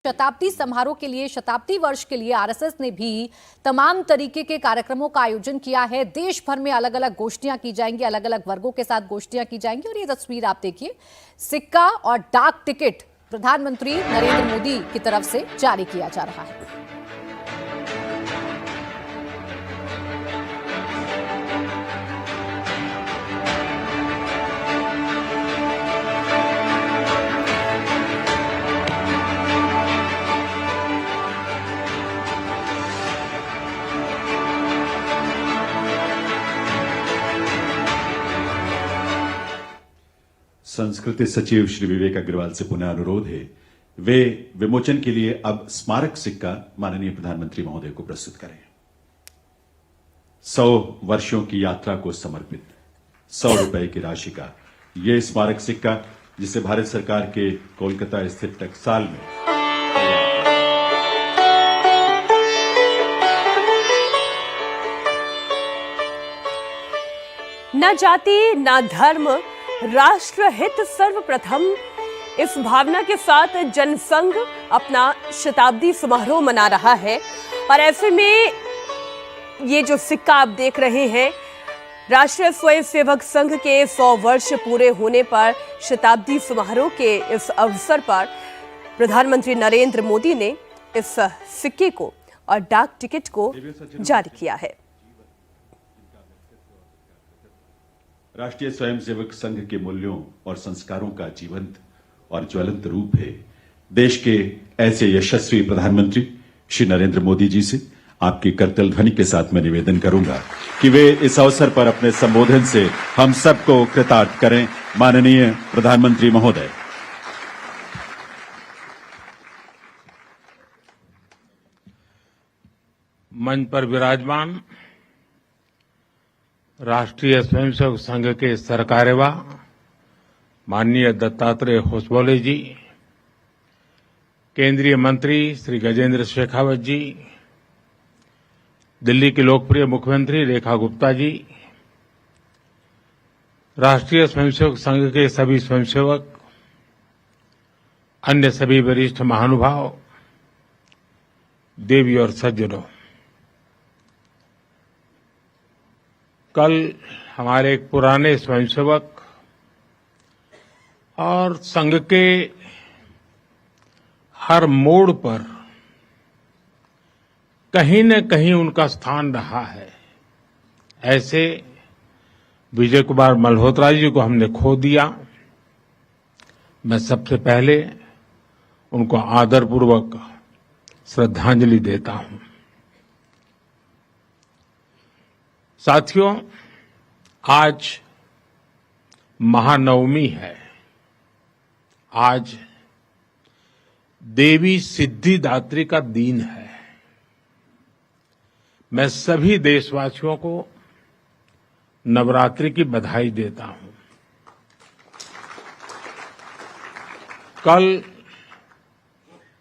शताब्दी समारोह के लिए, शताब्दी वर्ष के लिए आरएसएस ने भी तमाम तरीके के कार्यक्रमों का आयोजन किया है। देश भर में अलग अलग गोष्ठियां की जाएंगी, अलग अलग वर्गों के साथ गोष्ठियां की जाएंगी। और ये तस्वीर आप देखिए, सिक्का और डाक टिकट प्रधानमंत्री नरेंद्र मोदी की तरफ से जारी किया जा रहा है। संस्कृति सचिव श्री विवेक अग्रवाल से पुनः अनुरोध है, वे विमोचन के लिए अब स्मारक सिक्का माननीय प्रधानमंत्री महोदय को प्रस्तुत करें। 100 वर्षों की यात्रा को समर्पित 100 रुपए की राशि का यह स्मारक सिक्का, जिसे भारत सरकार के कोलकाता स्थित टकसाल में न जाति न धर्म, राष्ट्र हित सर्वप्रथम, इस भावना के साथ जनसंघ अपना शताब्दी समारोह मना रहा है। और ऐसे में ये जो सिक्का आप देख रहे हैं, राष्ट्रीय स्वयंसेवक संघ के 100 वर्ष पूरे होने पर शताब्दी समारोह के इस अवसर पर प्रधानमंत्री नरेंद्र मोदी ने इस सिक्के को और डाक टिकट को जारी किया है। राष्ट्रीय स्वयंसेवक संघ के मूल्यों और संस्कारों का जीवंत और ज्वलंत रूप है। देश के ऐसे यशस्वी प्रधानमंत्री श्री नरेंद्र मोदी जी से आपकी करतल ध्वनि के साथ मैं निवेदन करूंगा कि वे इस अवसर पर अपने संबोधन से हम सबको कृतार्थ करें। माननीय प्रधानमंत्री महोदय। मंच पर विराजमान राष्ट्रीय स्वयंसेवक संघ के सरकार्यवाह माननीय दत्तात्रेय होसबोले जी, केंद्रीय मंत्री श्री गजेंद्र शेखावत जी, दिल्ली की लोकप्रिय मुख्यमंत्री रेखा गुप्ता जी, राष्ट्रीय स्वयंसेवक संघ के सभी स्वयंसेवक, अन्य सभी वरिष्ठ महानुभाव, देवी और सज्जनों, कल हमारे एक पुराने स्वयंसेवक और संघ के हर मोड़ पर कहीं न कहीं उनका स्थान रहा है, ऐसे विजय कुमार मल्होत्रा जी को हमने खो दिया। मैं सबसे पहले उनको आदरपूर्वक श्रद्धांजलि देता हूं। साथियों, आज महानवमी है। आज देवी सिद्धिदात्री का दिन है। मैं सभी देशवासियों को नवरात्रि की बधाई देता हूं। कल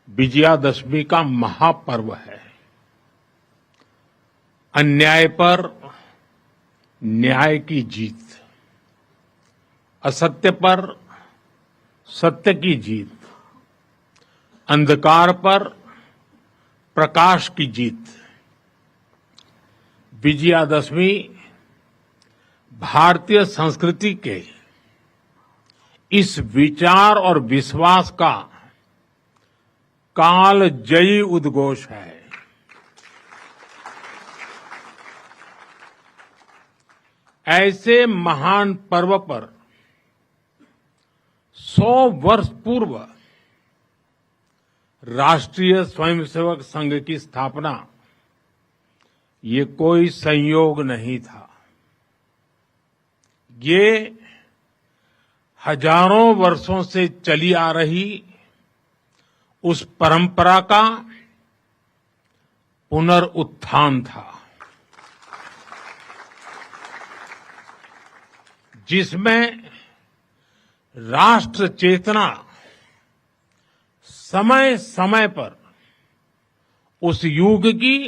विजयादशमी का महापर्व है। अन्याय पर न्याय की जीत, असत्य पर सत्य की जीत, अंधकार पर प्रकाश की जीत। विजयादशमी भारतीय संस्कृति के इस विचार और विश्वास का कालजयी उद्घोष है। ऐसे महान पर्व पर 100 वर्ष पूर्व राष्ट्रीय स्वयंसेवक संघ की स्थापना, ये कोई संयोग नहीं था। ये हजारों वर्षों से चली आ रही उस परंपरा का पुनरुत्थान था, जिसमें राष्ट्र चेतना समय समय पर उस युग की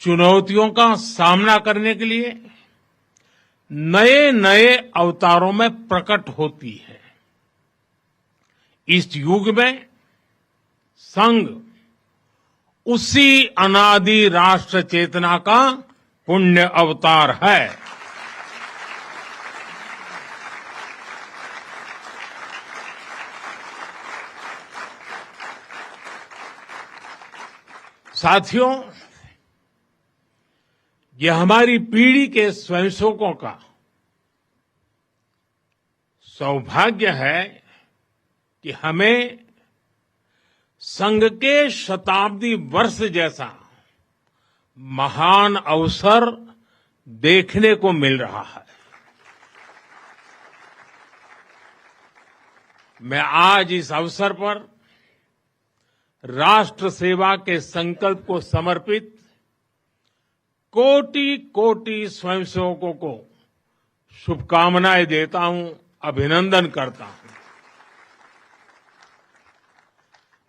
चुनौतियों का सामना करने के लिए नए नए अवतारों में प्रकट होती है। इस युग में संघ उसी अनादि राष्ट्र चेतना का पुण्य अवतार है। साथियों, यह हमारी पीढ़ी के स्वयंसेवकों का सौभाग्य है कि हमें संघ के शताब्दी वर्ष जैसा महान अवसर देखने को मिल रहा है। मैं आज इस अवसर पर राष्ट्र सेवा के संकल्प को समर्पित कोटि कोटि स्वयंसेवकों को शुभकामनाएं देता हूं, अभिनंदन करता हूं।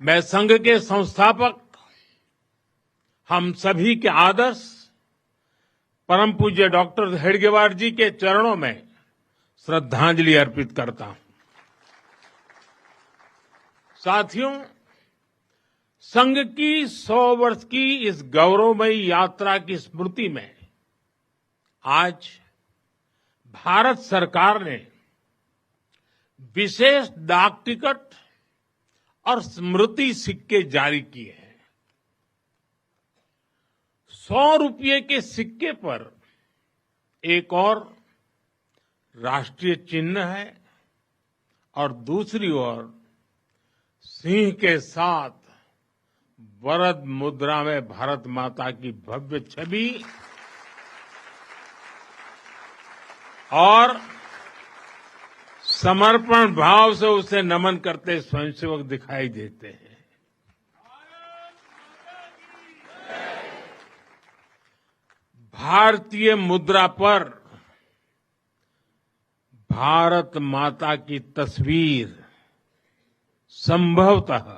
मैं संघ के संस्थापक हम सभी के आदर्श परम पूज्य डॉक्टर हेडगेवार जी के चरणों में श्रद्धांजलि अर्पित करता हूं। साथियों, संघ की 100 वर्ष की इस गौरवमयी यात्रा की स्मृति में आज भारत सरकार ने विशेष डाक टिकट और स्मृति सिक्के जारी किए हैं। 100 रुपये के सिक्के पर एक और राष्ट्रीय चिन्ह है और दूसरी ओर सिंह के साथ वरद मुद्रा में भारत माता की भव्य छवि और समर्पण भाव से उसे नमन करते स्वयंसेवक दिखाई देते हैं। भारतीय मुद्रा पर भारत माता की तस्वीर संभवतः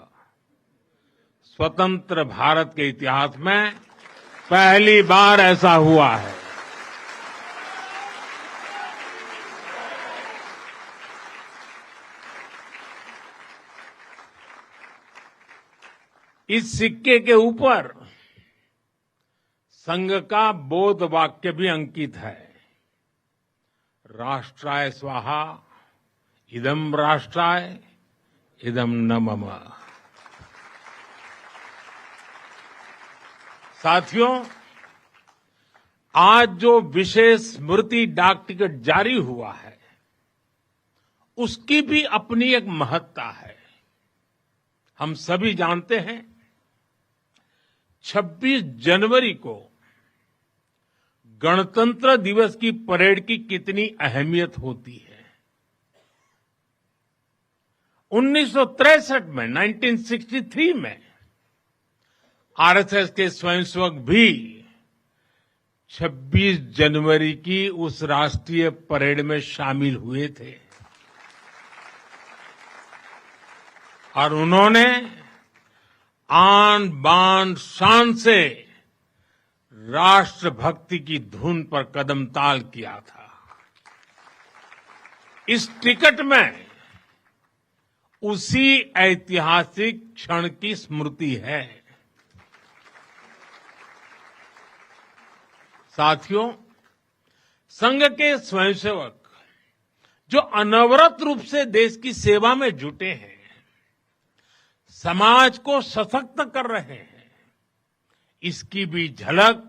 स्वतंत्र भारत के इतिहास में पहली बार ऐसा हुआ है। इस सिक्के के ऊपर संघ का बोध वाक्य भी अंकित है। राष्ट्राय स्वाहा इदं राष्ट्राय इदं न मम। साथियों, आज जो विशेष स्मृति डाक टिकट जारी हुआ है उसकी भी अपनी एक महत्ता है। हम सभी जानते हैं 26 जनवरी को गणतंत्र दिवस की परेड की कितनी अहमियत होती है। 1963 में 1963 में आरएसएस के स्वयंसेवक भी 26 जनवरी की उस राष्ट्रीय परेड में शामिल हुए थे और उन्होंने आन बान शान से राष्ट्रभक्ति की धुन पर कदम ताल किया था। इस टिकट में उसी ऐतिहासिक क्षण की स्मृति है। साथियों, संघ के स्वयंसेवक जो अनवरत रूप से देश की सेवा में जुटे हैं, समाज को सशक्त कर रहे हैं, इसकी भी झलक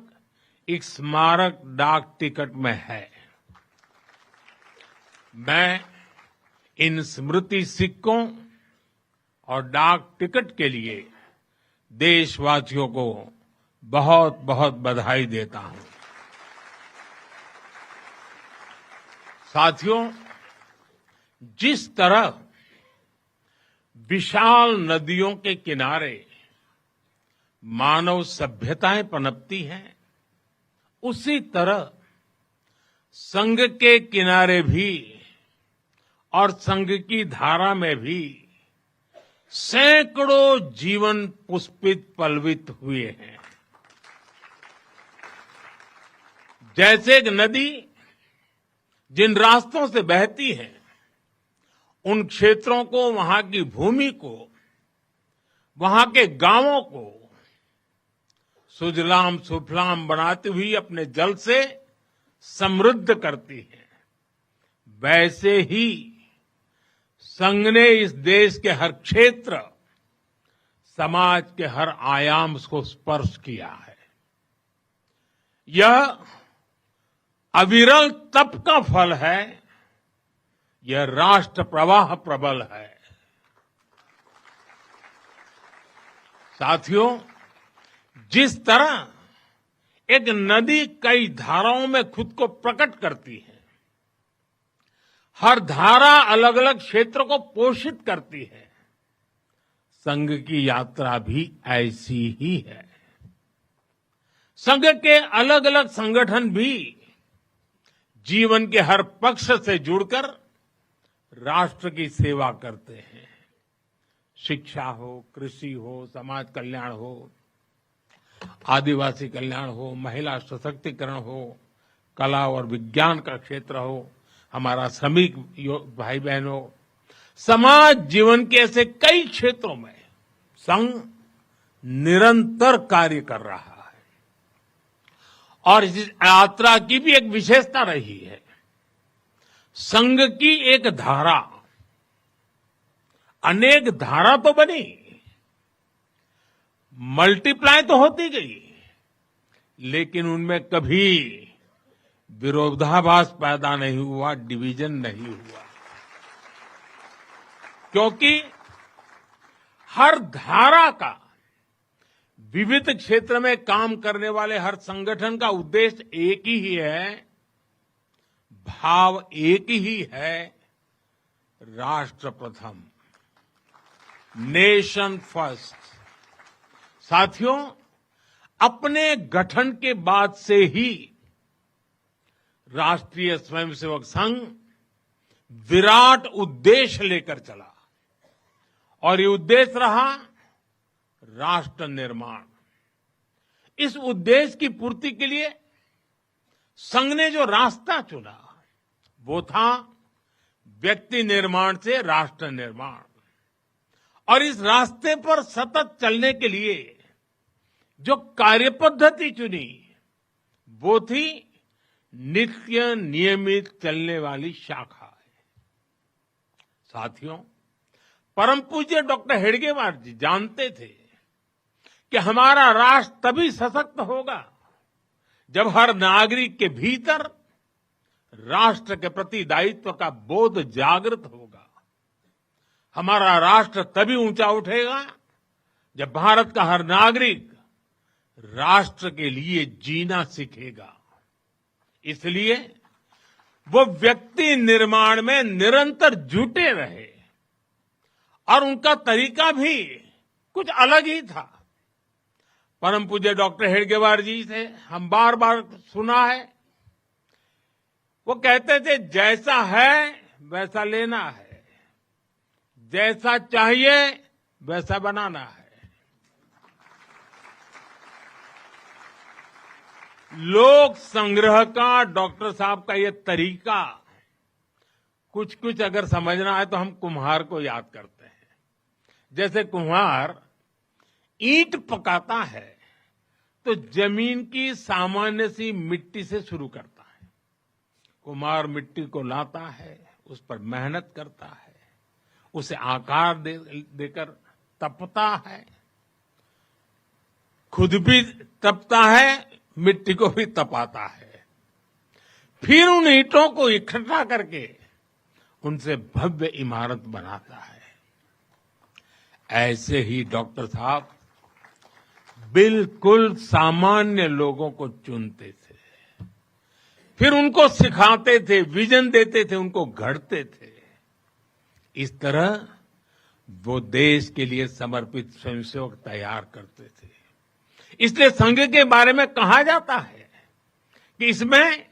एक स्मारक डाक टिकट में है। मैं इन स्मृति सिक्कों और डाक टिकट के लिए देशवासियों को बहुत बहुत बधाई देता हूं। साथियों, जिस तरह विशाल नदियों के किनारे मानव सभ्यताएं पनपती हैं, उसी तरह संघ के किनारे भी और संघ की धारा में भी सैकड़ों जीवन पुष्पित पल्वित हुए हैं। जैसे एक नदी जिन रास्तों से बहती है, उन क्षेत्रों को, वहां की भूमि को वहां के गांवों को सुजलाम सुफलाम बनाती हुई अपने जल से समृद्ध करती है, वैसे ही संघ ने इस देश के हर क्षेत्र, समाज के हर आयाम को स्पर्श किया है। यह अविरल तप का फल है, यह राष्ट्र प्रवाह प्रबल है। साथियों, जिस तरह एक नदी कई धाराओं में खुद को प्रकट करती है, हर धारा अलग अलग क्षेत्र को पोषित करती है, संघ की यात्रा भी ऐसी ही है। संघ के अलग अलग संगठन भी जीवन के हर पक्ष से जुड़कर राष्ट्र की सेवा करते हैं। शिक्षा हो, कृषि हो, समाज कल्याण हो, आदिवासी कल्याण हो, महिला सशक्तिकरण हो, कला और विज्ञान का क्षेत्र हो, हमारा श्रमिक भाई बहन हो, समाज जीवन के ऐसे कई क्षेत्रों में संघ निरंतर कार्य कर रहा है। और इस यात्रा की भी एक विशेषता रही है। संघ की एक धारा अनेक धारा तो बनी, मल्टीप्लाई तो होती गई, लेकिन उनमें कभी विरोधाभास पैदा नहीं हुआ, डिवीजन नहीं हुआ, क्योंकि हर धारा का विविध क्षेत्र में काम करने वाले हर संगठन का उद्देश्य एक ही है, भाव एक ही है, राष्ट्र प्रथम, नेशन फर्स्ट। साथियों, अपने गठन के बाद से ही राष्ट्रीय स्वयंसेवक संघ विराट उद्देश्य लेकर चला, और ये उद्देश्य रहा राष्ट्र निर्माण। इस उद्देश्य की पूर्ति के लिए संघ ने जो रास्ता चुना वो था व्यक्ति निर्माण से राष्ट्र निर्माण, और इस रास्ते पर सतत चलने के लिए जो कार्यपद्धति चुनी वो थी नित्य नियमित चलने वाली शाखा है। साथियों, परम पूज्य डॉक्टर हेडगेवार जी जानते थे कि हमारा राष्ट्र तभी सशक्त होगा जब हर नागरिक के भीतर राष्ट्र के प्रति दायित्व का बोध जागृत होगा। हमारा राष्ट्र तभी ऊंचा उठेगा जब भारत का हर नागरिक राष्ट्र के लिए जीना सीखेगा। इसलिए वो व्यक्ति निर्माण में निरंतर जुटे रहे, और उनका तरीका भी कुछ अलग ही था। परम पूज्य डॉक्टर हेडगेवार जी से हम बार बार सुना है, वो कहते थे जैसा है वैसा लेना है, जैसा चाहिए वैसा बनाना है। लोक संग्रह का डॉक्टर साहब का ये तरीका कुछ कुछ अगर समझना है तो हम कुम्हार को याद करते हैं। जैसे कुम्हार ईंट पकाता है तो जमीन की सामान्य सी मिट्टी से शुरू करता है। कुम्हार मिट्टी को लाता है, उस पर मेहनत करता है, उसे आकार देकर तपता है, खुद भी तपता है, मिट्टी को भी तपाता है, फिर उन ईंटों को इकट्ठा करके उनसे भव्य इमारत बनाता है। ऐसे ही डॉक्टर साहब बिल्कुल सामान्य लोगों को चुनते थे, फिर उनको सिखाते थे, विजन देते थे, उनको गढ़ते थे। इस तरह वो देश के लिए समर्पित स्वयंसेवक तैयार करते थे। इसलिए संघ के बारे में कहा जाता है कि इसमें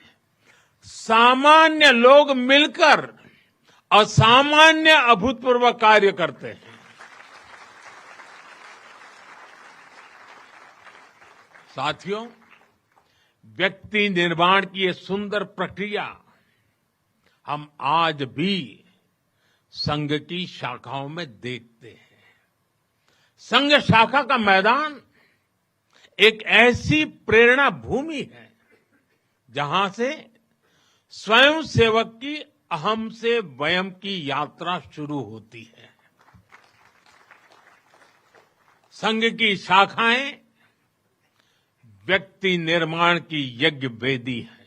सामान्य लोग मिलकर असामान्य अभूतपूर्व कार्य करते हैं। साथियों, व्यक्ति निर्माण की ये सुंदर प्रक्रिया हम आज भी संघ की शाखाओं में देखते हैं। संघ शाखा का मैदान एक ऐसी प्रेरणा भूमि है जहां से स्वयं सेवक की अहम से वयम की यात्रा शुरू होती है। संघ की शाखाएं व्यक्ति निर्माण की यज्ञ वेदी है।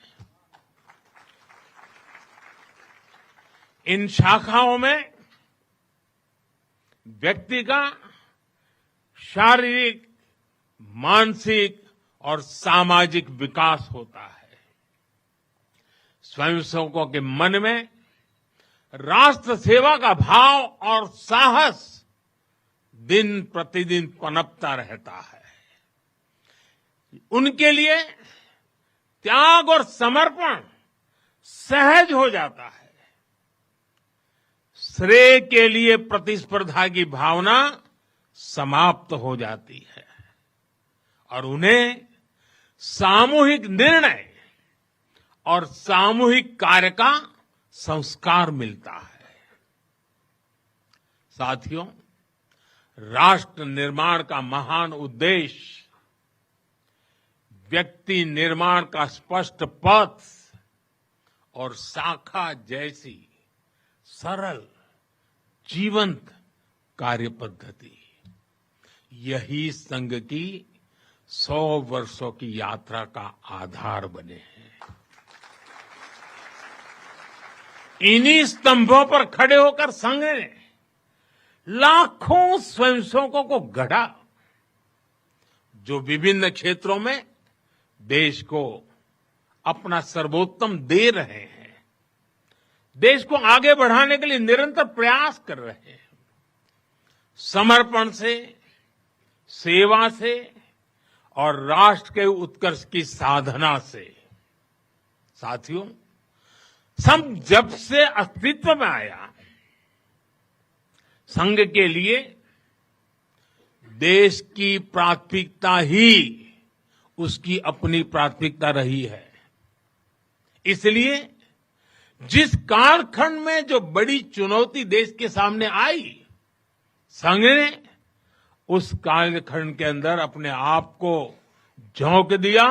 इन शाखाओं में व्यक्ति का शारीरिक, मानसिक और सामाजिक विकास होता है। स्वयंसेवकों के मन में राष्ट्र सेवा का भाव और साहस दिन प्रतिदिन पनपता रहता है। उनके लिए त्याग और समर्पण सहज हो जाता है। श्रेय के लिए प्रतिस्पर्धा की भावना समाप्त हो जाती है और उन्हें सामूहिक निर्णय और सामूहिक कार्य का संस्कार मिलता है। साथियों, राष्ट्र निर्माण का महान उद्देश्य व्यक्ति निर्माण का स्पष्ट पथ और शाखा जैसी सरल जीवंत कार्य पद्धति, यही संघ की 100 वर्षों की यात्रा का आधार बने हैं। इन्हीं स्तंभों पर खड़े होकर संघ ने लाखों स्वयंसेवकों को गढ़ा, जो विभिन्न क्षेत्रों में देश को अपना सर्वोत्तम दे रहे हैं, देश को आगे बढ़ाने के लिए निरंतर प्रयास कर रहे हैं। समर्पण से, सेवा से और राष्ट्र के उत्कर्ष की साधना से। साथियों, संघ जब से अस्तित्व में आया, संघ के लिए देश की प्राथमिकता ही उसकी अपनी प्राथमिकता रही है। इसलिए जिस कालखंड में जो बड़ी चुनौती देश के सामने आई, संघ ने उस कालखंड के अंदर अपने आप को झोंक दिया।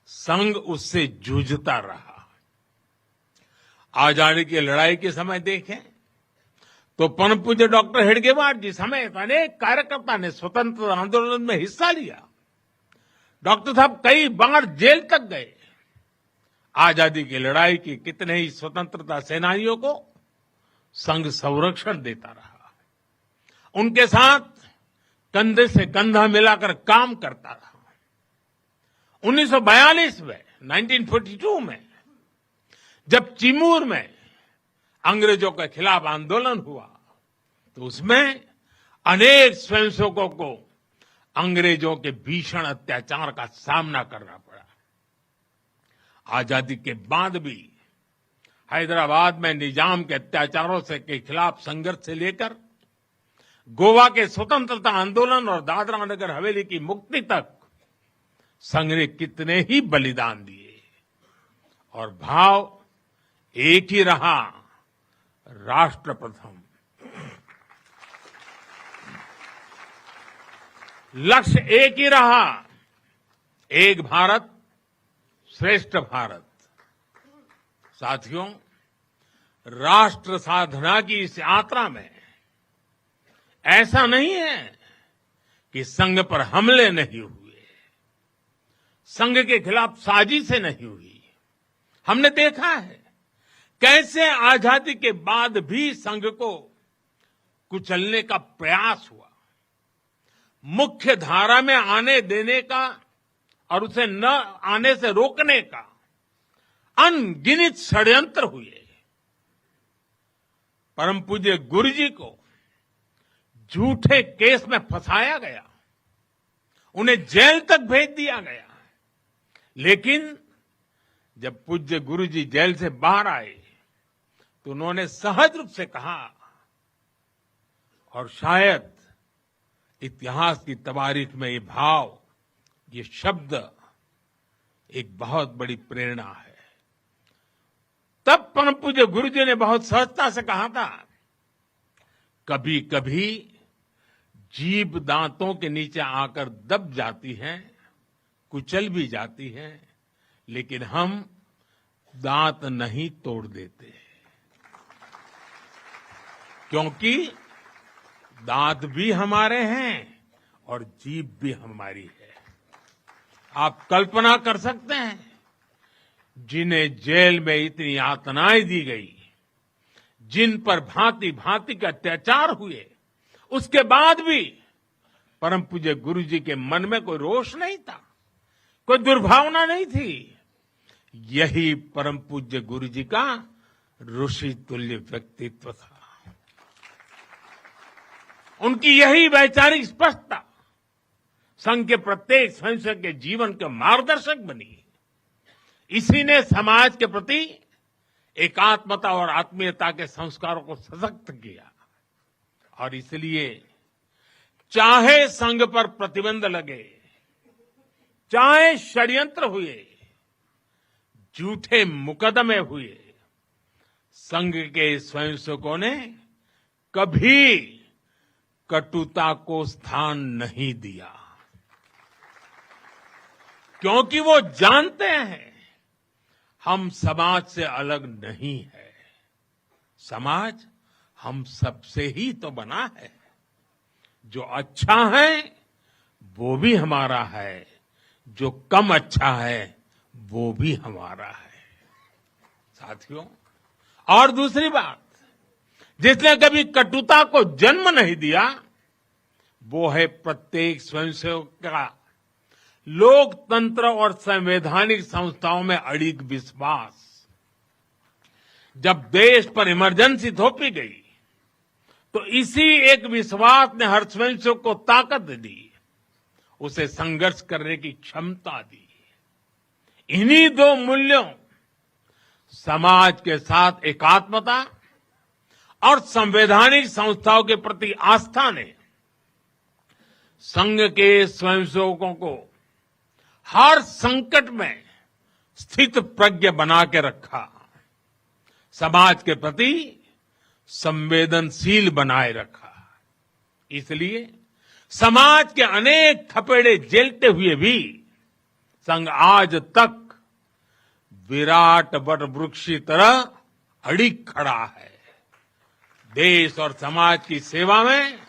संघ उससे जूझता रहा। आजादी की लड़ाई के समय देखें तो परम पूज्य डॉक्टर हेडगेवार जी समेत अनेक कार्यकर्ता ने स्वतंत्रता आंदोलन में हिस्सा लिया। डॉक्टर साहब कई बार जेल तक गए। आजादी की लड़ाई की कितने ही स्वतंत्रता सेनानियों को संघ संरक्षण देता रहा। उनके साथ कंधे से कंधा मिलाकर काम करता रहा। 1942 में, 1942 में जब चिमूर में अंग्रेजों के खिलाफ आंदोलन हुआ, तो उसमें अनेक स्वयंसेवकों को अंग्रेजों के भीषण अत्याचार का सामना करना पड़ा। आजादी के बाद भी हैदराबाद में निजाम के अत्याचारों के खिलाफ संघर्ष से लेकर गोवा के स्वतंत्रता आंदोलन और दादरा नगर हवेली की मुक्ति तक संघ ने कितने ही बलिदान दिए और भाव एक ही रहा, राष्ट्र प्रथम। लक्ष्य एक ही रहा, एक भारत श्रेष्ठ भारत। साथियों, राष्ट्र साधना की इस यात्रा में ऐसा नहीं है कि संघ पर हमले नहीं हुए, संघ के खिलाफ साजिशें नहीं हुई। हमने देखा है कैसे आजादी के बाद भी संघ को कुचलने का प्रयास हुआ, मुख्य धारा में आने देने का और उसे न आने से रोकने का अनगिनत षड्यंत्र हुए। परम पूज्य गुरु जी को झूठे केस में फंसाया गया, उन्हें जेल तक भेज दिया गया। लेकिन जब पूज्य गुरु जी जेल से बाहर आए तो उन्होंने सहज रूप से कहा, और शायद इतिहास की तवारीख में ये भाव, ये शब्द एक बहुत बड़ी प्रेरणा है। तब परम पूज्य गुरु जी ने बहुत सहजता से कहा था, कभी कभी जीभ दांतों के नीचे आकर दब जाती है, कुचल भी जाती है, लेकिन हम दांत नहीं तोड़ देते, क्योंकि दांत भी हमारे हैं और जीभ भी हमारी है। आप कल्पना कर सकते हैं, जिन्हें जेल में इतनी यातनाएं दी गई, जिन पर भांति भांति के अत्याचार हुए, उसके बाद भी परम पूज्य गुरु जी के मन में कोई रोष नहीं था, कोई दुर्भावना नहीं थी। यही परम पूज्य गुरु जी का ऋषि तुल्य व्यक्तित्व था। उनकी यही वैचारिक स्पष्टता संघ के प्रत्येक स्वयंसेवक के जीवन के मार्गदर्शक बनी। इसी ने समाज के प्रति एकात्मता और आत्मीयता के संस्कारों को सशक्त किया। और इसलिए चाहे संघ पर प्रतिबंध लगे, चाहे षड्यंत्र हुए, झूठे मुकदमे हुए, संघ के स्वयंसेवकों ने कभी कटुता को स्थान नहीं दिया, क्योंकि वो जानते हैं हम समाज से अलग नहीं है। समाज हम सबसे ही तो बना है। जो अच्छा है वो भी हमारा है, जो कम अच्छा है वो भी हमारा है। साथियों, और दूसरी बात, जिसने कभी कटुता को जन्म नहीं दिया, वो है प्रत्येक स्वयंसेवक का लोकतंत्र और संवैधानिक संस्थाओं में अडिग विश्वास। जब देश पर इमरजेंसी थोपी गई, तो इसी एक विश्वास ने हर स्वयंसेवक को ताकत दी, उसे संघर्ष करने की क्षमता दी। इन्हीं दो मूल्यों, समाज के साथ एकात्मता और संवैधानिक संस्थाओं के प्रति आस्था ने संघ के स्वयंसेवकों को हर संकट में स्थित प्रज्ञ बना के रखा, समाज के प्रति संवेदनशील बनाए रखा। इसलिए समाज के अनेक थपेड़े झेलते हुए भी संघ आज तक विराट वट वृक्ष की तरह अडिग खड़ा है। देश और समाज की सेवा में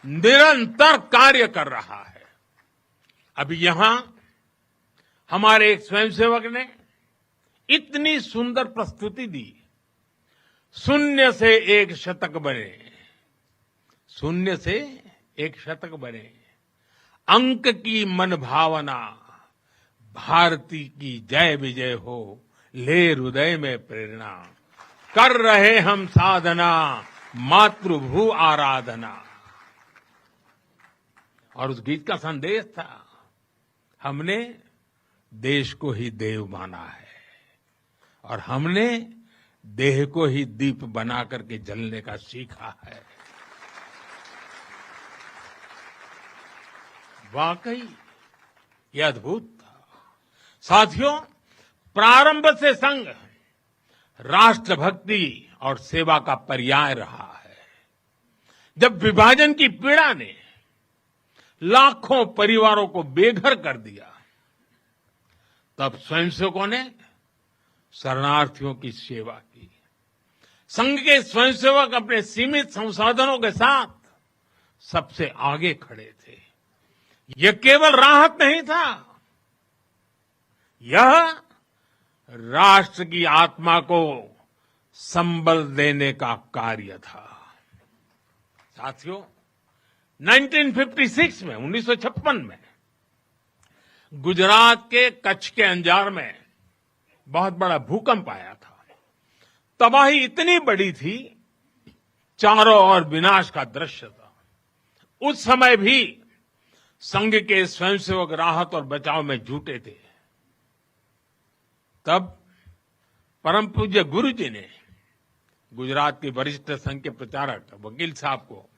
निरंतर कार्य कर रहा है। अभी यहां हमारे एक स्वयंसेवक ने इतनी सुंदर प्रस्तुति दी, शून्य से एक शतक बने, शून्य से एक शतक बने, अंक की मन भावना, भारती की जय विजय हो, ले हृदय में प्रेरणा, कर रहे हम साधना, मातृभू आराधना। और उस गीत का संदेश था, हमने देश को ही देव माना है और हमने देह को ही दीप बना करके जलने का सीखा है। वाकई यह अद्भुत था। साथियों, प्रारंभ से संघ राष्ट्रभक्ति और सेवा का पर्याय रहा है। जब विभाजन की पीड़ा ने लाखों परिवारों को बेघर कर दिया, तब स्वयंसेवकों ने शरणार्थियों की सेवा की। संघ के स्वयंसेवक अपने सीमित संसाधनों के साथ सबसे आगे खड़े थे। यह केवल राहत नहीं था, यह राष्ट्र की आत्मा को संबल देने का कार्य था। साथियों, 1956 में 1956 में गुजरात के कच्छ के अंजार में बहुत बड़ा भूकंप आया था। तबाही इतनी बड़ी थी, चारों ओर विनाश का दृश्य था। उस समय भी संघ के स्वयंसेवक राहत और बचाव में जुटे थे। तब परम पूज्य गुरु जी ने गुजरात के वरिष्ठ संघ के प्रचारक वकील साहब को,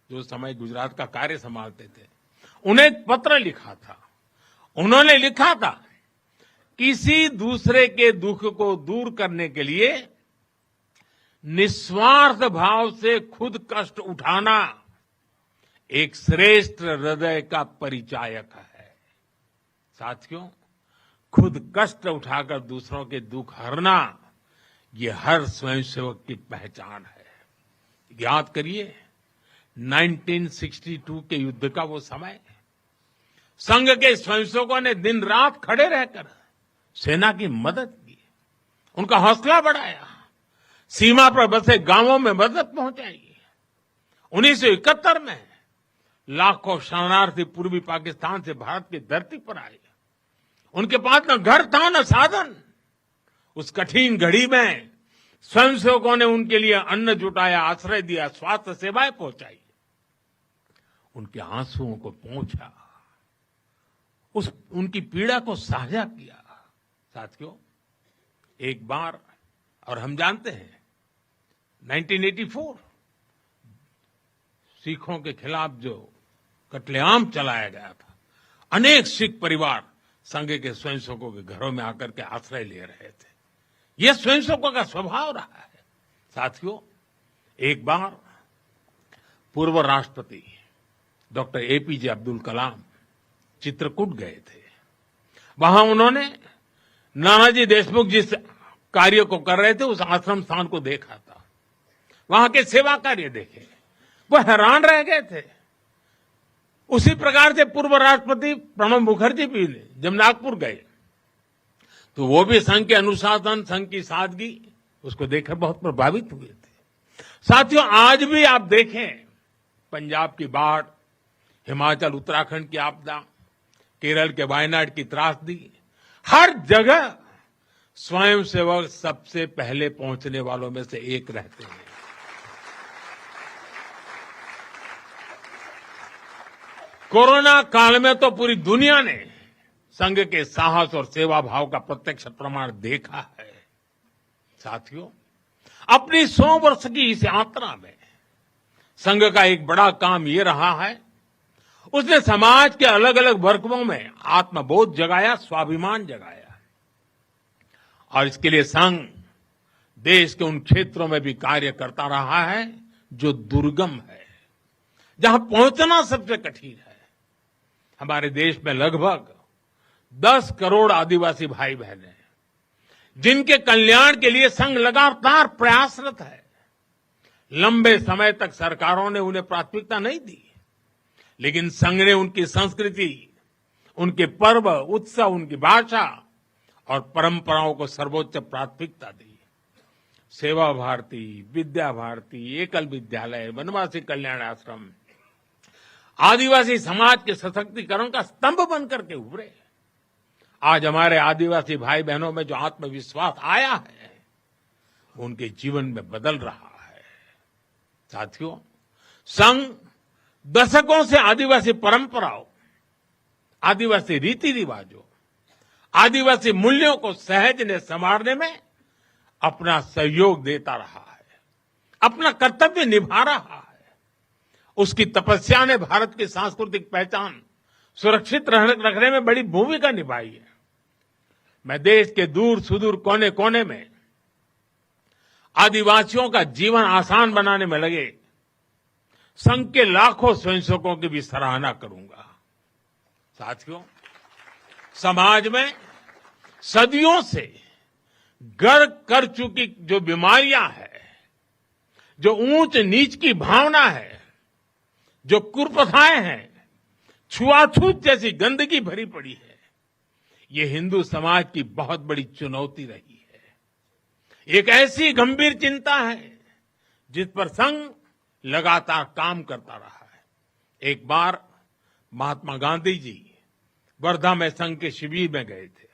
जो उस समय गुजरात का कार्य संभालते थे, उन्हें एक पत्र लिखा था। उन्होंने लिखा था, किसी दूसरे के दुख को दूर करने के लिए निस्वार्थ भाव से खुद कष्ट उठाना एक श्रेष्ठ हृदय का परिचायक है। साथियों, खुद कष्ट उठाकर दूसरों के दुख हरना, ये हर स्वयंसेवक की पहचान है। याद करिए 1962 के युद्ध का वो समय, संघ के स्वयंसेवकों ने दिन रात खड़े रहकर सेना की मदद की, उनका हौसला बढ़ाया, सीमा पर बसे गांवों में मदद पहुंचाई। 1971 में लाखों शरणार्थी पूर्वी पाकिस्तान से भारत की धरती पर आए। उनके पास न घर था न साधन। उस कठिन घड़ी में स्वयंसेवकों ने उनके लिए अन्न जुटाया, आश्रय दिया, स्वास्थ्य सेवाएं पहुंचाई, उनके आंसुओं को पोंछा, उनकी पीड़ा को साझा किया। साथियों, एक बार, और हम जानते हैं 1984 सिखों के खिलाफ जो कत्लेआम चलाया गया था, अनेक सिख परिवार संघ के स्वयंसेवकों के घरों में आकर के आश्रय ले रहे थे। यह स्वयंसेवकों का स्वभाव रहा है। साथियों, एक बार पूर्व राष्ट्रपति डॉक्टर एपीजे अब्दुल कलाम चित्रकूट गए थे। वहां उन्होंने नानाजी देशमुख जिस कार्य को कर रहे थे उस आश्रम स्थान को देखा था, वहां के सेवा कार्य देखे, वो हैरान रह गए थे। उसी प्रकार से पूर्व राष्ट्रपति प्रणब मुखर्जी भी जब नागपुर गए तो वो भी संघ के अनुशासन, संघ की सादगी, उसको देखकर बहुत प्रभावित हुए थे। साथियों, आज भी आप देखें, पंजाब की बाढ़, हिमाचल उत्तराखंड की आपदा, केरल के वायनाड की त्रासदी, हर जगह स्वयंसेवक सबसे पहले पहुंचने वालों में से एक रहते हैं। कोरोना काल में तो पूरी दुनिया ने संघ के साहस और सेवा भाव का प्रत्यक्ष प्रमाण देखा है। साथियों, अपनी 100 वर्ष की इस यात्रा में संघ का एक बड़ा काम ये रहा है, उसने समाज के अलग अलग वर्गों में आत्मबोध जगाया, स्वाभिमान जगाया। और इसके लिए संघ देश के उन क्षेत्रों में भी कार्य करता रहा है जो दुर्गम है, जहां पहुंचना सबसे कठिन है। हमारे देश में लगभग 10 करोड़ आदिवासी भाई बहन हैं, जिनके कल्याण के लिए संघ लगातार प्रयासरत है। लंबे समय तक सरकारों ने उन्हें प्राथमिकता नहीं दी, लेकिन संघ ने उनकी संस्कृति, उनके पर्व, उत्सव, उनकी भाषा और परंपराओं को सर्वोच्च प्राथमिकता दी। सेवा भारती, विद्या भारती, एकल विद्यालय, वनवासी कल्याण आश्रम आदिवासी समाज के सशक्तिकरण का स्तंभ बनकर के उभरे। आज हमारे आदिवासी भाई बहनों में जो आत्मविश्वास आया है, वो उनके जीवन में बदल रहा है। साथियों, संघ दशकों से आदिवासी परंपराओं, आदिवासी रीति रिवाजों, आदिवासी मूल्यों को सहज ने संवारने में अपना सहयोग देता रहा है, अपना कर्तव्य निभा रहा है। उसकी तपस्या ने भारत की सांस्कृतिक पहचान सुरक्षित रखने में बड़ी भूमिका निभाई है। मैं देश के दूर सुदूर कोने कोने में आदिवासियों का जीवन आसान बनाने में लगे संघ के लाखों स्वयंसेवकों की भी सराहना करूंगा। साथियों, समाज में सदियों से गर्क कर चुकी जो बीमारियां हैं, जो ऊंच नीच की भावना है, जो कुप्रथाएं हैं, छुआछूत जैसी गंदगी भरी पड़ी है, ये हिंदू समाज की बहुत बड़ी चुनौती रही है। एक ऐसी गंभीर चिंता है जिस पर संघ लगातार काम करता रहा है। एक बार महात्मा गांधी जी वर्धा में संघ के शिविर में गए थे।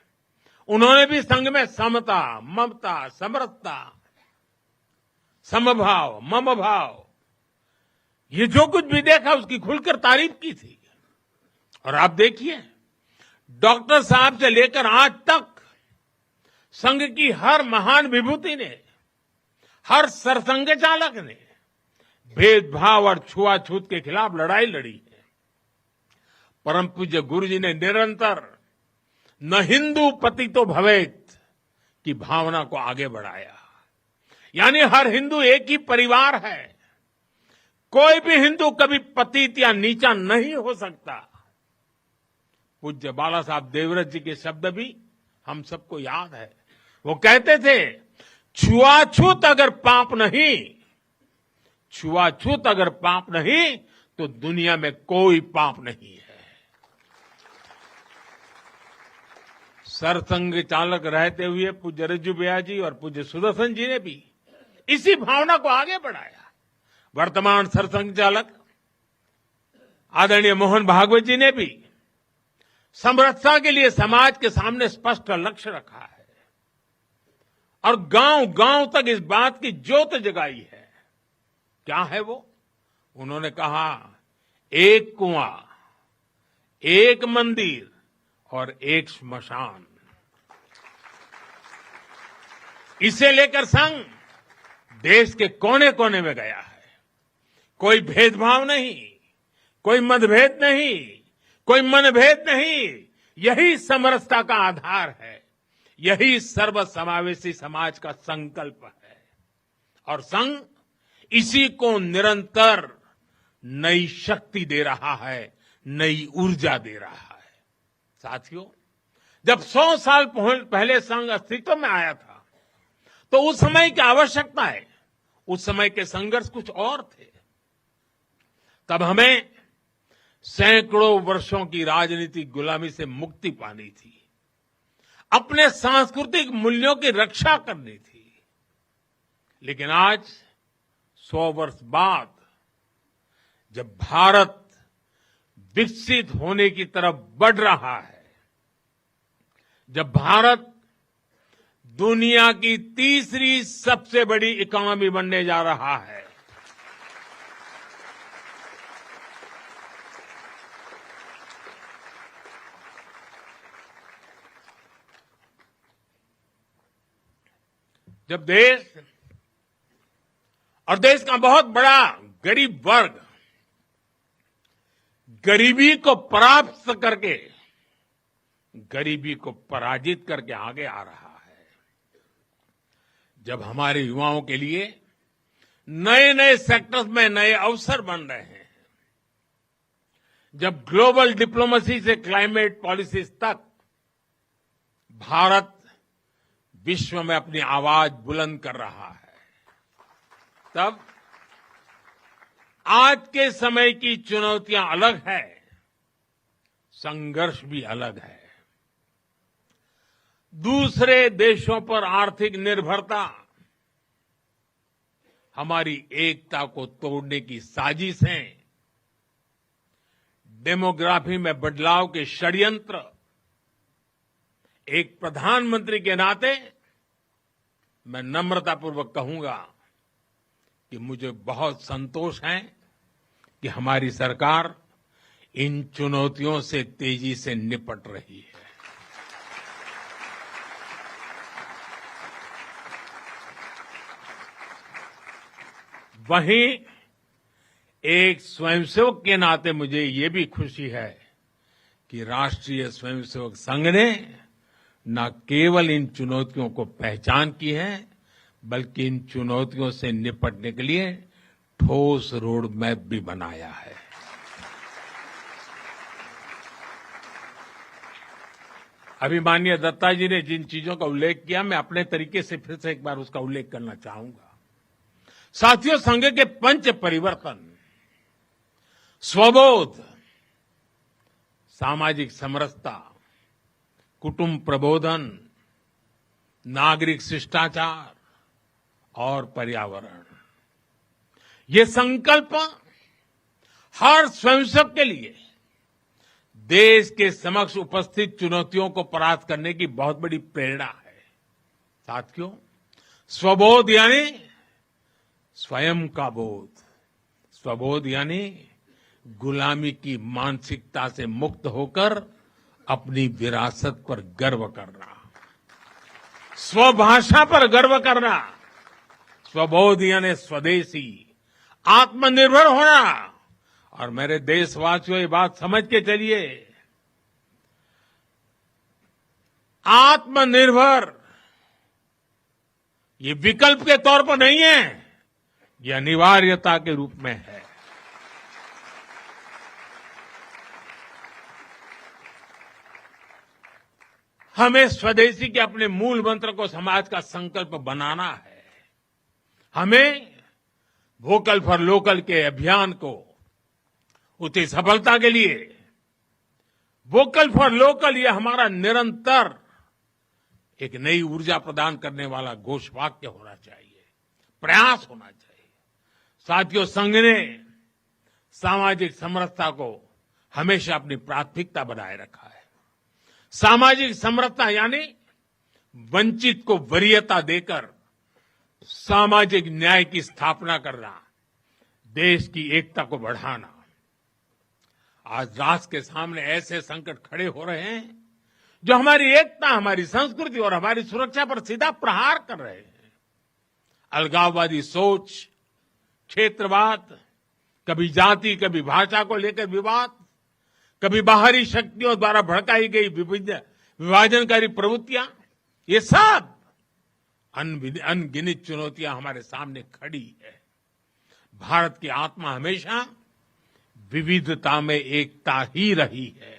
उन्होंने भी संघ में समता, ममता, समरसता, समभाव, मम भाव, ये जो कुछ भी देखा उसकी खुलकर तारीफ की थी। और आप देखिए, डॉक्टर साहब से लेकर आज तक संघ की हर महान विभूति ने, हर सरसंघ चालक ने भेदभाव और छुआछूत के खिलाफ लड़ाई लड़ी है। परम पूज्य गुरु जी ने निरंतर न हिंदू पतितो भवेत की भावना को आगे बढ़ाया, यानी हर हिंदू एक ही परिवार है, कोई भी हिंदू कभी पतित या नीचा नहीं हो सकता। पूज्य बाला साहब देवव्रत जी के शब्द भी हम सबको याद है। वो कहते थे, छुआछूत अगर पाप नहीं, छुआछूत अगर पाप नहीं तो दुनिया में कोई पाप नहीं है। सरसंघ चालक रहते हुए पूज्य रज्जू भैया जी और पूज्य सुदर्शन जी ने भी इसी भावना को आगे बढ़ाया। वर्तमान सरसंघ चालक आदरणीय मोहन भागवत जी ने भी समरसता के लिए समाज के सामने स्पष्ट लक्ष्य रखा है और गांव-गांव तक इस बात की ज्योत जगाई है। क्या है वो? उन्होंने कहा, एक कुआं, एक मंदिर और एक श्मशान। इसे लेकर संघ देश के कोने कोने में गया है। कोई भेदभाव नहीं, कोई मतभेद नहीं, कोई मनभेद नहीं। यही समरसता का आधार है, यही सर्वसमावेशी समाज का संकल्प है और संघ इसी को निरंतर नई शक्ति दे रहा है, नई ऊर्जा दे रहा है। साथियों, जब 100 साल पहले संघ अस्तित्व में आया था तो उस समय की आवश्यकताएं, उस समय के संघर्ष कुछ और थे। तब हमें सैकड़ों वर्षों की राजनीतिक गुलामी से मुक्ति पानी थी, अपने सांस्कृतिक मूल्यों की रक्षा करनी थी। लेकिन आज 100 वर्ष बाद जब भारत विकसित होने की तरफ बढ़ रहा है, जब भारत दुनिया की तीसरी सबसे बड़ी इकोनॉमी बनने जा रहा है, जब देश और देश का बहुत बड़ा गरीब वर्ग गरीबी को परास्त करके, गरीबी को पराजित करके आगे आ रहा है, जब हमारे युवाओं के लिए नए नए सेक्टर्स में नए अवसर बन रहे हैं, जब ग्लोबल डिप्लोमेसी से क्लाइमेट पॉलिसीज तक भारत विश्व में अपनी आवाज बुलंद कर रहा है, तब आज के समय की चुनौतियां अलग है, संघर्ष भी अलग है। दूसरे देशों पर आर्थिक निर्भरता हमारी एकता को तोड़ने की साजिश है। डेमोग्राफी में बदलाव के षड्यंत्र। एक प्रधानमंत्री के नाते मैं नम्रतापूर्वक कहूंगा कि मुझे बहुत संतोष है कि हमारी सरकार इन चुनौतियों से तेजी से निपट रही है। वहीं एक स्वयंसेवक के नाते मुझे ये भी खुशी है कि राष्ट्रीय स्वयंसेवक संघ ने न केवल इन चुनौतियों को पहचान की है, बल्कि इन चुनौतियों से निपटने के लिए ठोस रोड मैप भी बनाया है। अभी माननीय दत्ता जी ने जिन चीजों का उल्लेख किया, मैं अपने तरीके से फिर से एक बार उसका उल्लेख करना चाहूंगा। साथियों, संघ के पंच परिवर्तन, स्वबोध, सामाजिक समरसता, कुटुंब प्रबोधन, नागरिक शिष्टाचार और पर्यावरण, ये संकल्प हर स्वयंसेवक के लिए देश के समक्ष उपस्थित चुनौतियों को परास्त करने की बहुत बड़ी प्रेरणा है। साथियों, स्वबोध यानी स्वयं का बोध, स्वबोध यानी गुलामी की मानसिकता से मुक्त होकर अपनी विरासत पर गर्व करना, स्वभाषा पर गर्व करना। स्वबोध यानी स्वदेशी, आत्मनिर्भर होना। और मेरे देशवासियों, ये बात समझ के चलिए, आत्मनिर्भर ये विकल्प के तौर पर नहीं है, ये अनिवार्यता के रूप में है। हमें स्वदेशी के अपने मूल मंत्र को समाज का संकल्प बनाना है। हमें वोकल फॉर लोकल के अभियान को उसकी सफलता के लिए वोकल फॉर लोकल ये हमारा निरंतर एक नई ऊर्जा प्रदान करने वाला घोषवाक्य होना चाहिए, प्रयास होना चाहिए। साथियों, संघ ने सामाजिक समरसता को हमेशा अपनी प्राथमिकता बनाए रखा है। सामाजिक समरसता यानी वंचित को वरीयता देकर सामाजिक न्याय की स्थापना करना, देश की एकता को बढ़ाना। आज राष्ट्र के सामने ऐसे संकट खड़े हो रहे हैं जो हमारी एकता, हमारी संस्कृति और हमारी सुरक्षा पर सीधा प्रहार कर रहे हैं। अलगाववादी सोच, क्षेत्रवाद, कभी जाति, कभी भाषा को लेकर विवाद, कभी बाहरी शक्तियों द्वारा भड़काई गई विभाजनकारी प्रवृत्तियां, ये सब अनगिनत चुनौतियां हमारे सामने खड़ी है। भारत की आत्मा हमेशा विविधता में एकता ही रही है।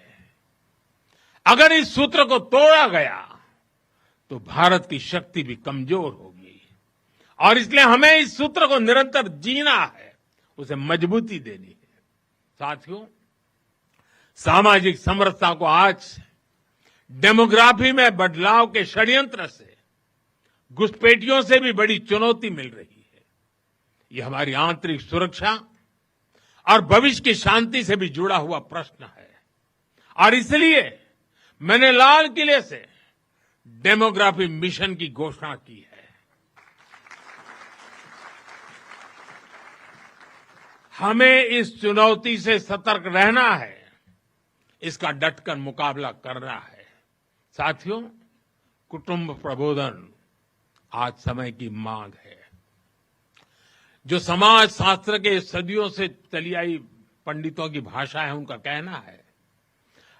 अगर इस सूत्र को तोड़ा गया तो भारत की शक्ति भी कमजोर होगी और इसलिए हमें इस सूत्र को निरंतर जीना है, उसे मजबूती देनी है। साथियों, सामाजिक समरसता को आज डेमोग्राफी में बदलाव के षड्यंत्र से, घुसपैठियों से भी बड़ी चुनौती मिल रही है। ये हमारी आंतरिक सुरक्षा और भविष्य की शांति से भी जुड़ा हुआ प्रश्न है और इसलिए मैंने लाल किले से डेमोग्राफी मिशन की घोषणा की है। हमें इस चुनौती से सतर्क रहना है, इसका डटकर मुकाबला करना है। साथियों, कुटुंब प्रबोधन आज समय की मांग है। जो समाज शास्त्र के सदियों से चली आई पंडितों की भाषा है, उनका कहना है,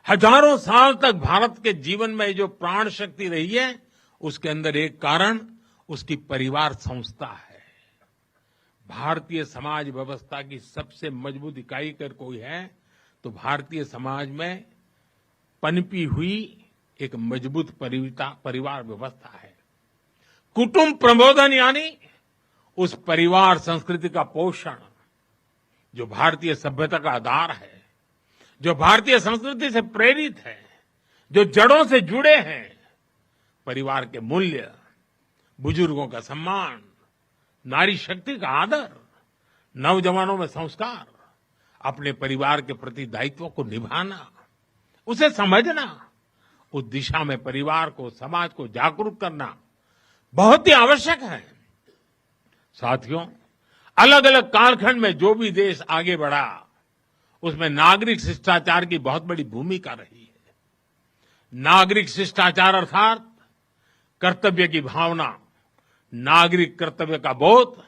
हजारों साल तक भारत के जीवन में जो प्राण शक्ति रही है, उसके अंदर एक कारण उसकी परिवार संस्था है। भारतीय समाज व्यवस्था की सबसे मजबूत इकाई अगर कोई है तो भारतीय समाज में पनपी हुई एक मजबूत परिवार व्यवस्था है। कुटुंब प्रबोधन यानी उस परिवार संस्कृति का पोषण जो भारतीय सभ्यता का आधार है, जो भारतीय संस्कृति से प्रेरित है, जो जड़ों से जुड़े हैं। परिवार के मूल्य, बुजुर्गों का सम्मान, नारी शक्ति का आदर, नौजवानों में संस्कार, अपने परिवार के प्रति दायित्व को निभाना, उसे समझना, उस दिशा में परिवार को, समाज को जागरूक करना बहुत ही आवश्यक है। साथियों, अलग अलग कालखंड में जो भी देश आगे बढ़ा, उसमें नागरिक शिष्टाचार की बहुत बड़ी भूमिका रही है। नागरिक शिष्टाचार अर्थात कर्तव्य की भावना, नागरिक कर्तव्य का बोध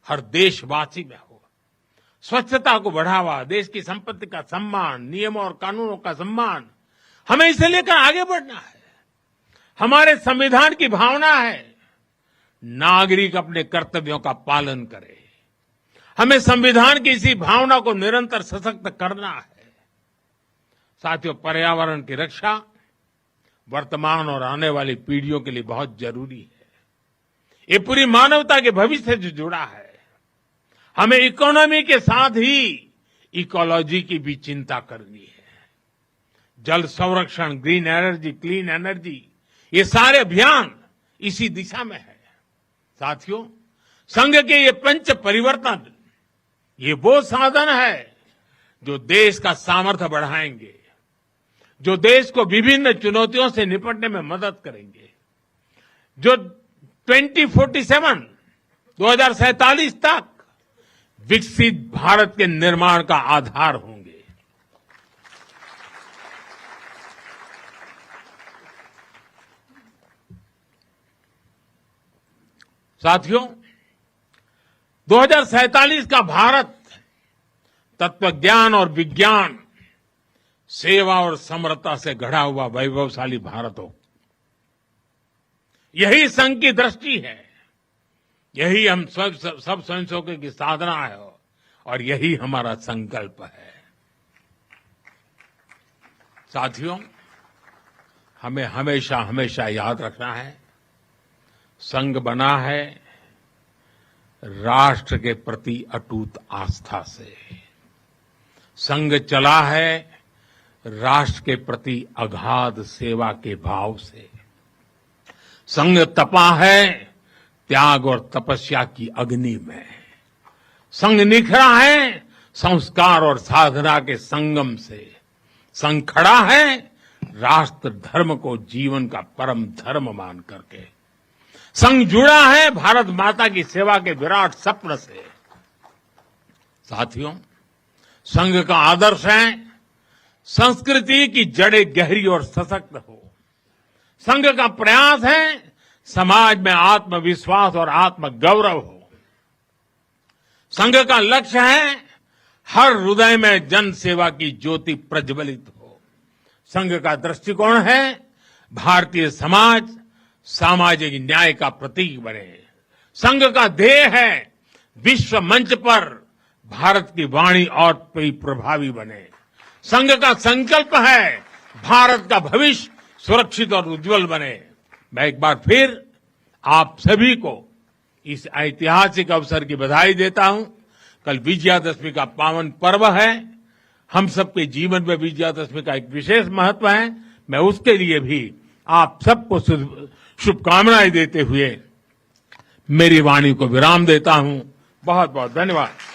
हर देशवासी में हो। स्वच्छता को बढ़ावा, देश की संपत्ति का सम्मान, नियमों और कानूनों का सम्मान, हमें इसे लेकर आगे बढ़ना है। हमारे संविधान की भावना है नागरिक अपने कर्तव्यों का पालन करे। हमें संविधान की इसी भावना को निरंतर सशक्त करना है। साथियों, पर्यावरण की रक्षा वर्तमान और आने वाली पीढ़ियों के लिए बहुत जरूरी है। ये पूरी मानवता के भविष्य से जुड़ा है। हमें इकोनॉमी के साथ ही इकोलॉजी की भी चिंता करनी है। जल संरक्षण, ग्रीन एनर्जी, क्लीन एनर्जी, ये सारे अभियान इसी दिशा में है। साथियों, संघ के ये पंच परिवर्तन, ये वो साधन है जो देश का सामर्थ्य बढ़ाएंगे, जो देश को विभिन्न चुनौतियों से निपटने में मदद करेंगे, जो 2047 तक विकसित भारत के निर्माण का आधार होंगे। साथियों, 2047 का भारत तत्वज्ञान और विज्ञान, सेवा और समरसता से गढ़ा हुआ वैभवशाली भारत हो। यही संघ की दृष्टि है, यही हम सब स्वयंसेवकों की साधना है और यही हमारा संकल्प है। साथियों, हमें हमेशा हमेशा याद रखना है, संघ बना है राष्ट्र के प्रति अटूट आस्था से, संघ चला है राष्ट्र के प्रति अगाध सेवा के भाव से, संघ तपा है त्याग और तपस्या की अग्नि में, संघ निखरा है संस्कार और साधना के संगम से, संघ खड़ा है राष्ट्र धर्म को जीवन का परम धर्म मान करके, संघ जुड़ा है भारत माता की सेवा के विराट स्वप्न से। साथियों, संघ का आदर्श है संस्कृति की जड़ें गहरी और सशक्त हो। संघ का प्रयास है समाज में आत्मविश्वास और आत्मगौरव हो। संघ का लक्ष्य है हर हृदय में जन सेवा की ज्योति प्रज्वलित हो। संघ का दृष्टिकोण है भारतीय समाज सामाजिक न्याय का प्रतीक बने। संघ का ध्येय है विश्व मंच पर भारत की वाणी और भी प्रभावी बने। संघ का संकल्प है भारत का भविष्य सुरक्षित और उज्जवल बने। मैं एक बार फिर आप सभी को इस ऐतिहासिक अवसर की बधाई देता हूं। कल विजयादशमी का पावन पर्व है। हम सबके जीवन में विजयादशमी का एक विशेष महत्व है। मैं उसके लिए भी आप सबको शुभकामनाएं देते हुए मेरी वाणी को विराम देता हूं। बहुत बहुत धन्यवाद।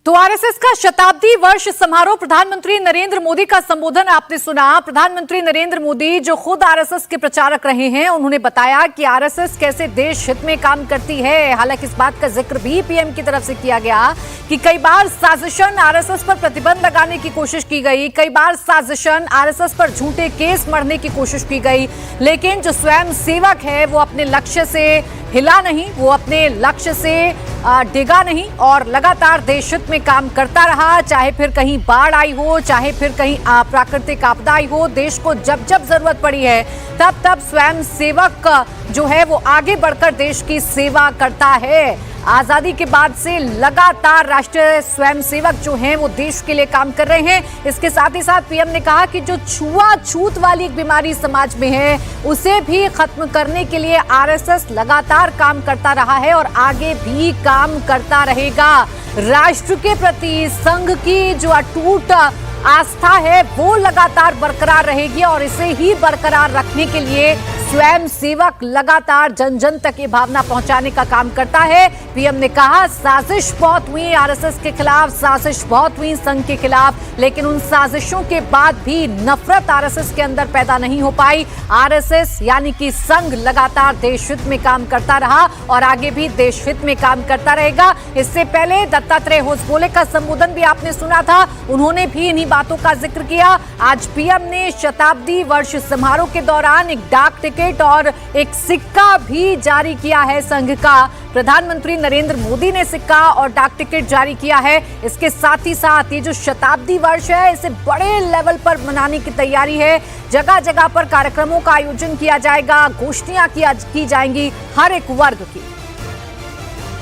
तो आरएसएस का शताब्दी वर्ष समारोह, प्रधानमंत्री नरेंद्र मोदी का संबोधन आपने सुना। प्रधानमंत्री नरेंद्र मोदी जो खुद आरएसएस के प्रचारक रहे हैं, उन्होंने बताया कि आरएसएस कैसे देश हित में काम करती है। हालांकि इस बात का जिक्र भी पीएम की तरफ से किया गया कि कई बार साजिशन आरएसएस पर प्रतिबंध लगाने की कोशिश की गई, कई बार साजिशन आरएसएस पर झूठे केस मढ़ने की कोशिश की गई, लेकिन जो स्वयं सेवक है वो अपने लक्ष्य से हिला नहीं, वो अपने लक्ष्य से डिगा नहीं और लगातार देश हित में काम करता रहा। चाहे फिर कहीं बाढ़ आई हो, चाहे फिर कहीं प्राकृतिक आपदा आई हो, देश को जब जब जरूरत पड़ी है तब तब स्वयं सेवक जो है वो आगे बढ़कर देश की सेवा करता है। आजादी के बाद से लगातार राष्ट्रीय स्वयंसेवक जो हैं वो देश के लिए काम कर रहे हैं। इसके साथ ही साथ पीएम ने कहा कि जो छुआछूत वाली एक बीमारी समाज में है उसे भी खत्म करने के लिए आरएसएस लगातार काम करता रहा है और आगे भी काम करता रहेगा। राष्ट्र के प्रति संघ की जो अटूट आस्था है वो लगातार बरकरार रहेगी और इसे ही बरकरार रखने के लिए स्वयं सेवक लगातार जन जन तक ये भावना पहुंचाने का काम करता है। पीएम ने कहा साजिश बहुत हुई आरएसएस के खिलाफ, साजिश बहुत हुई संघ के खिलाफ, लेकिन उन साजिशों के बाद भी नफरत आरएसएस के अंदर पैदा नहीं हो पाई। आरएसएस यानी कि संघ लगातार देश हित में काम करता रहा और आगे भी देश हित में काम करता रहेगा। इससे पहले दत्तात्रेय होसबोले का संबोधन भी आपने सुना था, उन्होंने भी इन्हीं बातों का जिक्र किया। आज पीएम ने शताब्दी वर्ष समारोह के दौरान एक डाक टिकट और एक सिक्का भी जारी किया है संघ का। प्रधानमंत्री नरेंद्र मोदी ने सिक्का और डाक टिकट जारी किया है। इसके साथ ही साथ ये जो शताब्दी वर्ष है इसे बड़े लेवल पर मनाने की तैयारी है। जगह जगह पर कार्यक्रमों का आयोजन किया जाएगा, गोष्ठियां की जाएंगी हर एक वर्ग की।